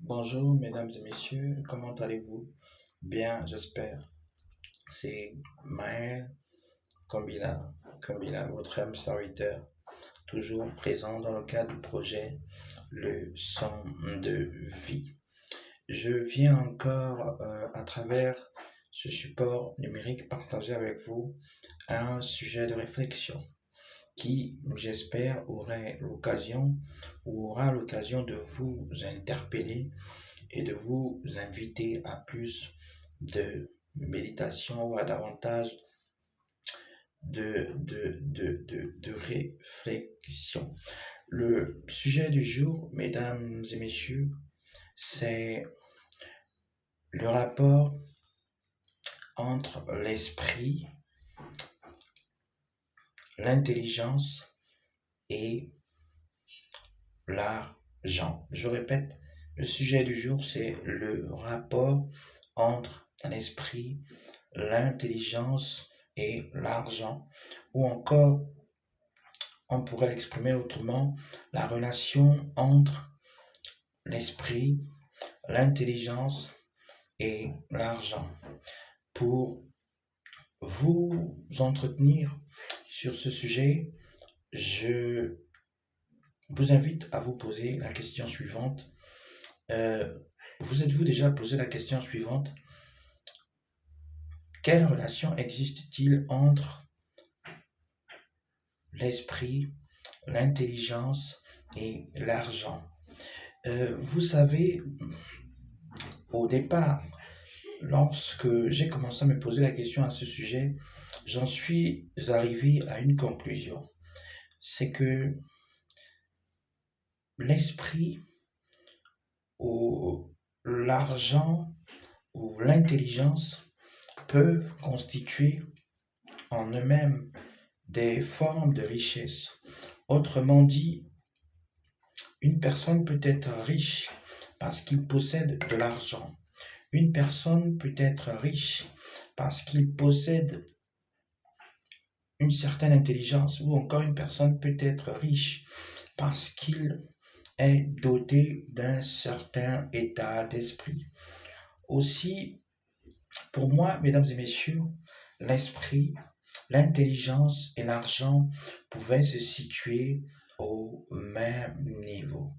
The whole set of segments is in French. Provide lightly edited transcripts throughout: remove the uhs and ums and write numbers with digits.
Bonjour mesdames et messieurs, comment allez-vous? Bien, j'espère. C'est Maël Kombila, votre âme serviteur, toujours présent dans le cadre du projet Le Son de Vie. Je viens encore à travers ce support numérique partager avec vous un sujet de réflexion qui, j'espère, aura l'occasion de vous interpeller et de vous inviter à plus de méditation ou à davantage de réflexion. Le sujet du jour, mesdames et messieurs, c'est le rapport entre l'esprit, l'intelligence et l'argent. Je répète, le sujet du jour, c'est le rapport entre l'esprit, l'intelligence et l'argent, ou encore, on pourrait l'exprimer autrement, la relation entre l'esprit, l'intelligence et l'argent. Pour vous entretenir sur ce sujet, je vous invite à vous poser la question suivante. Vous êtes-vous déjà posé la question suivante? Quelle relation existe-t-il entre l'esprit, l'intelligence et l'argent? Vous savez, au départ, lorsque j'ai commencé à me poser la question à ce sujet, j'en suis arrivé à une conclusion. C'est que l'esprit ou l'argent ou l'intelligence peuvent constituer en eux-mêmes des formes de richesse. Autrement dit, une personne peut être riche parce qu'il possède de l'argent. Une personne peut être riche parce qu'il possède une certaine intelligence, ou encore une personne peut être riche parce qu'il est doté d'un certain état d'esprit. Aussi, pour moi, mesdames et messieurs, l'esprit, l'intelligence et l'argent pouvaient se situer au même niveau.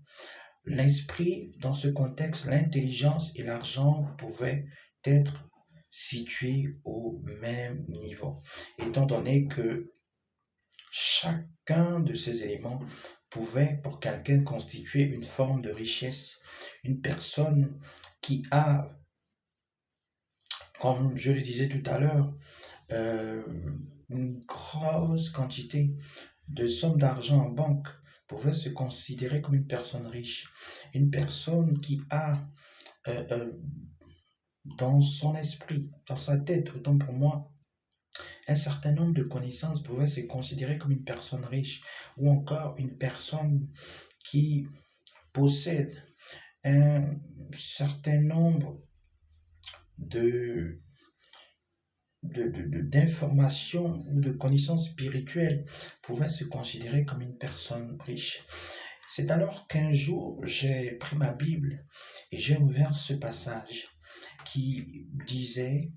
L'esprit, dans ce contexte, l'intelligence et l'argent pouvaient être situés au même niveau, étant donné que chacun de ces éléments pouvait pour quelqu'un constituer une forme de richesse. Une personne qui a, comme je le disais tout à l'heure, euh, une grosse quantité de sommes d'argent en banque pouvait se considérer comme une personne riche. Une personne qui a dans son esprit, dans sa tête, autant pour moi, un certain nombre de connaissances pouvait se considérer comme une personne riche, ou encore une personne qui possède un certain nombre de d'informations ou de connaissances spirituelles pouvait se considérer comme une personne riche. C'est alors qu'un jour, j'ai pris ma Bible et j'ai ouvert ce passage qui disait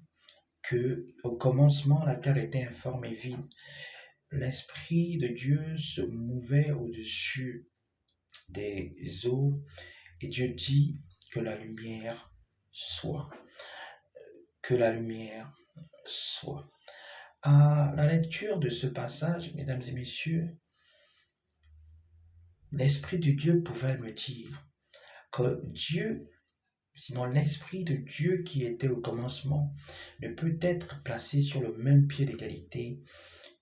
que au commencement, la terre était informe et vide. L'Esprit de Dieu se mouvait au-dessus des eaux et Dieu dit que la lumière soit. Que la lumière soit. À la lecture de ce passage, mesdames et messieurs, l'Esprit de Dieu pouvait me dire que Dieu, sinon l'Esprit de Dieu qui était au commencement, ne peut être placé sur le même pied d'égalité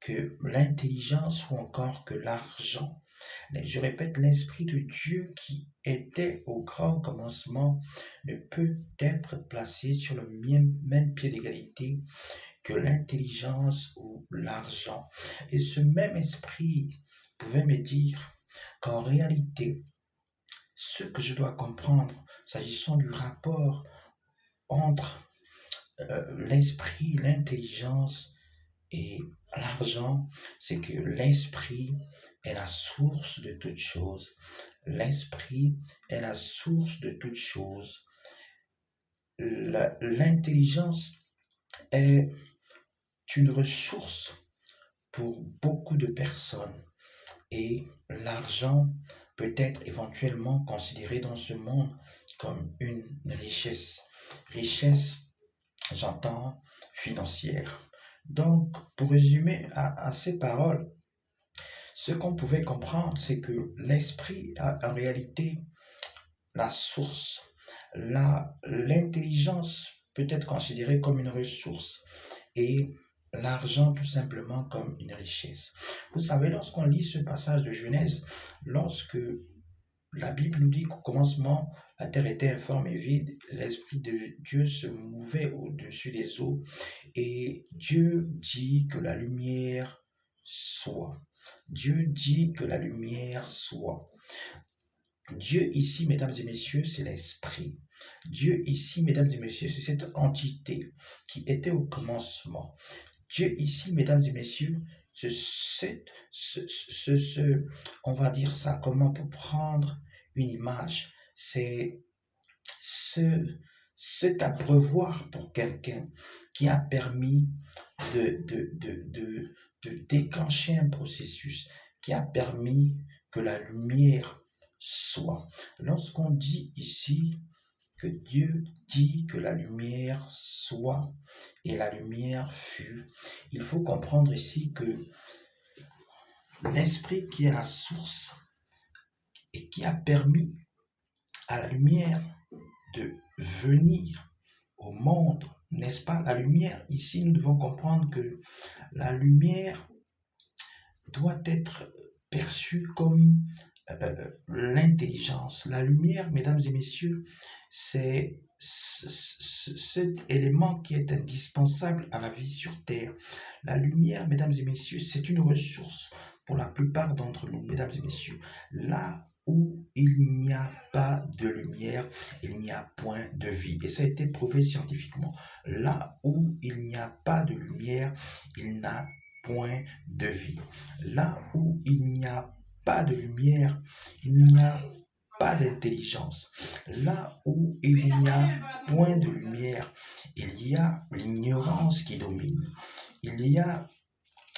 que l'intelligence ou encore que l'argent. Je répète, l'Esprit de Dieu qui était au grand commencement ne peut être placé sur le même pied d'égalité que l'intelligence ou l'argent. Et ce même esprit pouvait me dire qu'en réalité, ce que je dois comprendre s'agissant du rapport entre l'esprit, l'intelligence et l'argent, c'est que l'esprit est la source de toutes choses. L'esprit est la source de toutes choses. L'intelligence est une ressource pour beaucoup de personnes et l'argent peut être éventuellement considéré dans ce monde comme une richesse. Richesse, j'entends, financière. Donc, pour résumer à ces paroles, ce qu'on pouvait comprendre, c'est que l'esprit a en réalité la source. L'intelligence peut être considérée comme une ressource et l'argent tout simplement comme une richesse. Vous savez, lorsqu'on lit ce passage de Genèse, lorsque la Bible nous dit qu'au commencement, la terre était informe et vide, l'Esprit de Dieu se mouvait au-dessus des eaux et Dieu dit que la lumière soit. Dieu dit que la lumière soit. Dieu ici, mesdames et messieurs, c'est l'Esprit. Dieu ici, mesdames et messieurs, c'est cette entité qui était au commencement. Dieu ici, mesdames et messieurs, on va dire ça comment pour prendre une image, c'est cet abreuvoir pour quelqu'un qui a permis de déclencher un processus, qui a permis que la lumière soit. Lorsqu'on dit ici que Dieu dit que la lumière soit et la lumière fut, il faut comprendre ici que l'esprit qui est la source et qui a permis à la lumière de venir au monde, n'est-ce pas? La lumière, ici, nous devons comprendre que la lumière doit être perçue comme l'intelligence. La lumière, mesdames et messieurs, c'est cet élément qui est indispensable à la vie sur Terre. La lumière, mesdames et messieurs, c'est une ressource pour la plupart d'entre nous, mesdames et messieurs. Là où il n'y a pas de lumière, il n'y a point de vie. Et ça a été prouvé scientifiquement. Là où il n'y a pas de lumière, il n'y a point de vie. Là où il n'y a pas de lumière, il n'y a pas d'intelligence. Là où il n'y a point de lumière, il y a l'ignorance qui domine. Il y a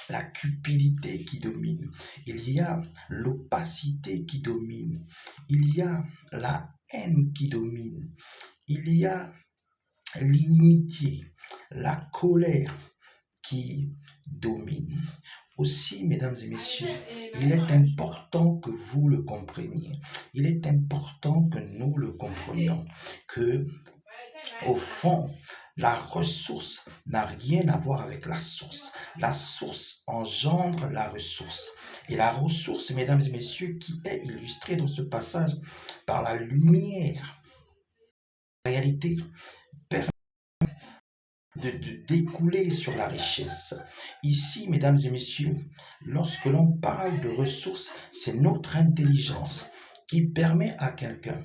la cupidité qui domine. Il y a l'opacité qui domine. Il y a la haine qui domine. Il y a l'inimitié, la colère qui domine. Aussi, mesdames et messieurs, il est important que vous le compreniez. Il est important que nous le comprenions. Que, au fond, la ressource n'a rien à voir avec la source. La source engendre la ressource. Et la ressource, mesdames et messieurs, qui est illustrée dans ce passage par la lumière, en réalité, de découler sur la richesse. Ici, mesdames et messieurs, lorsque l'on parle de ressources, c'est notre intelligence qui permet à quelqu'un,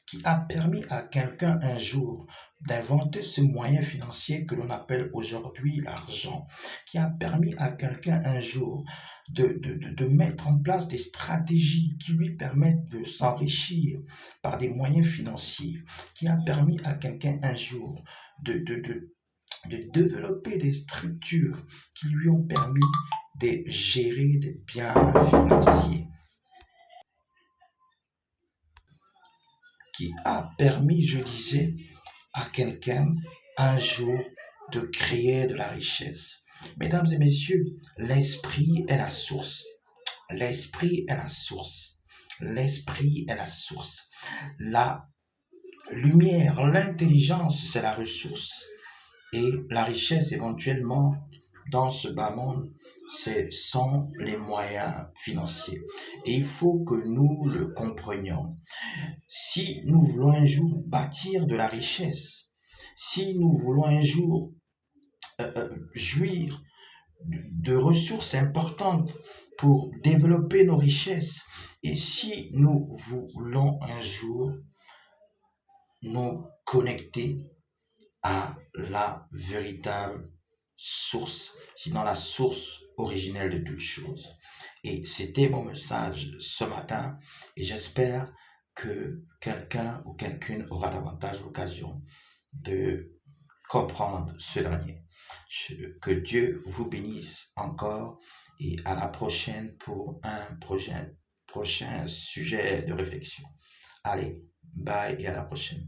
qui a permis à quelqu'un un jour d'inventer ce moyen financier que l'on appelle aujourd'hui l'argent, qui a permis à quelqu'un un jour de mettre en place des stratégies qui lui permettent de s'enrichir par des moyens financiers, qui a permis à quelqu'un un jour de développer des structures qui lui ont permis de gérer des biens financiers, qui a permis, je disais, à quelqu'un un jour de créer de la richesse. Mesdames et messieurs, l'esprit est la source. L'esprit est la source. L'esprit est la source. La lumière, l'intelligence, c'est la ressource. Et la richesse, éventuellement, dans ce bas monde, ce sont les moyens financiers. Et il faut que nous le comprenions. Si nous voulons un jour bâtir de la richesse, si nous voulons un jour jouir de ressources importantes pour développer nos richesses, et si nous voulons un jour nous connecter à la véritable source, sinon la source originelle de toutes choses. Et c'était mon message ce matin et j'espère que quelqu'un ou quelqu'une aura davantage l'occasion de comprendre ce dernier. Que Dieu vous bénisse encore et à la prochaine pour un prochain sujet de réflexion. Allez, bye et à la prochaine.